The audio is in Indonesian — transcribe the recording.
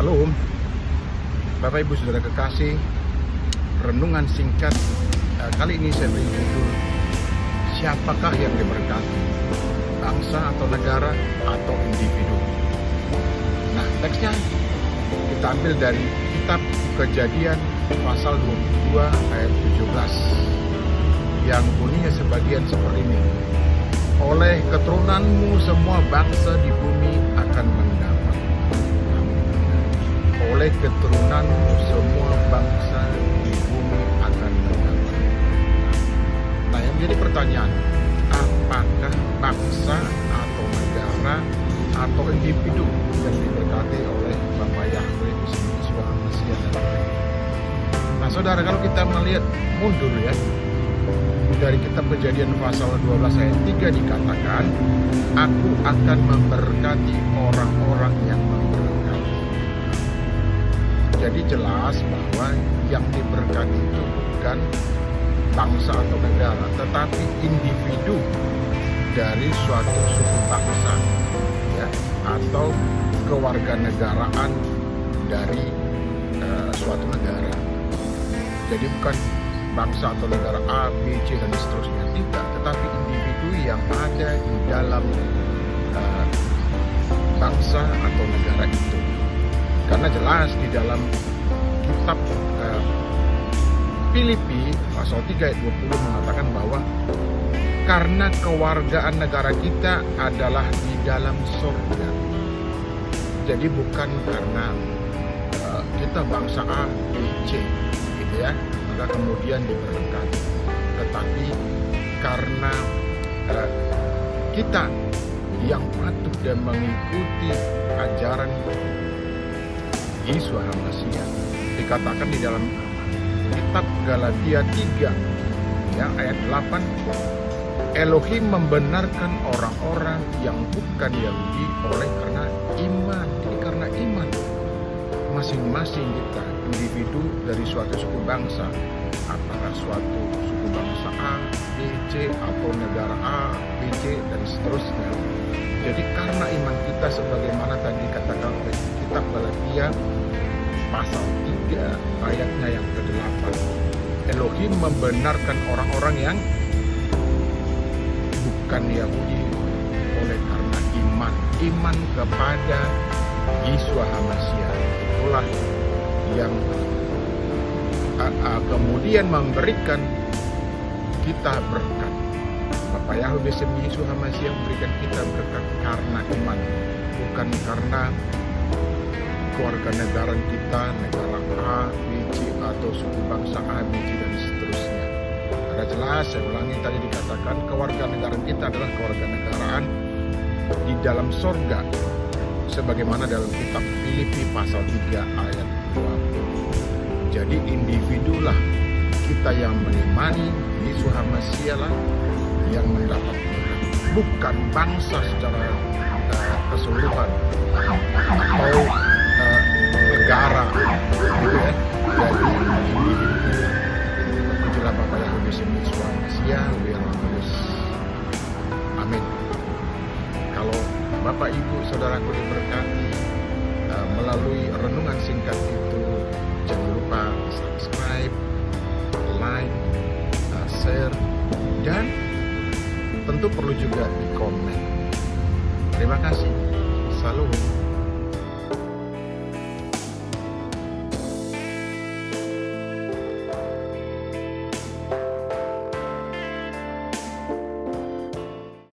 Salam, Bapak Ibu Saudara kekasih. Renungan singkat kali ini saya beri judul, siapakah yang diberkati, bangsa atau negara atau individu. Nah, teksnya kita ambil dari kitab Kejadian pasal 22 ayat 17 yang bunyinya sebagian seperti ini. Oleh keturunanmu semua bangsa di bumi akan mendapat. Oleh keturunanmu semua bangsa di bumi akan mendapat. Nah, yang menjadi pertanyaan, apakah bangsa atau negara atau individu yang diberkati oleh Bapa Yahweh Yesus Mesias dan Nah, saudara, kalau kita melihat mundur ya, dari kitab Kejadian pasal 12 ayat 3 dikatakan, aku akan memberkati orang-orang yang memberkati. Jadi jelas bahwa yang diberkati itu bukan bangsa atau negara, tetapi individu dari suatu suku bangsa ya, atau kewarganegaraan dari suatu negara. Jadi bukan bangsa atau negara A, B, C, dan seterusnya, tidak, tetapi individu yang ada di dalam bangsa atau negara itu. Karena jelas di dalam kitab Filipi pasal 3 ayat 20 mengatakan bahwa karena kewargaan negara kita adalah di dalam surga. Jadi bukan karena kita bangsa A, B, C, gitu ya, maka kemudian diberkati, tetapi karena kita yang patuh dan mengikuti ajaran Yesus Mesias. Dikatakan di dalam kitab Galatia 3 ya, ayat 8, Elohim membenarkan orang-orang yang bukan Yahudi oleh karena iman. Jadi karena iman masing-masing kita, individu dari suatu suku bangsa, apakah suatu suku bangsa A, B, C, atau negara A, B, C, dan seterusnya. Jadi karena iman kita sebagaimana tadi dikatakan oleh kitab Galatia pasal 3 ayatnya yang ke-8, Elohim membenarkan orang-orang yang bukan Yahudi oleh karena iman kepada Yesus Mesias. Itulah yang kemudian memberikan kita berkat. Bapa Yahweh Yesus Mesias memberikan kita berkat karena iman, bukan karena kewarganegaraan kita, negara A, B, C, atau suku bangsa A, B, C, dan seterusnya. Karena jelas, saya ulangi tadi dikatakan, kewarganegaraan kita adalah kewarganegaraan di dalam sorga, sebagaimana dalam kitab Filipi pasal 3 ayat 20. Jadi individulah kita yang mengimani Yesus Mesias lah yang mendapat berkat, bukan bangsa secara keseluruhan atau negara, gitu ya. Jadi individu. Itulah Bapa Yahweh Yesus Mesias, biar menulis. Amin. Kalau Bapak Ibu Saudaraku diberkati melalui renungan singkat itu, jangan lupa subscribe, like, share, dan tentu perlu juga di komen. Terima kasih. Salam.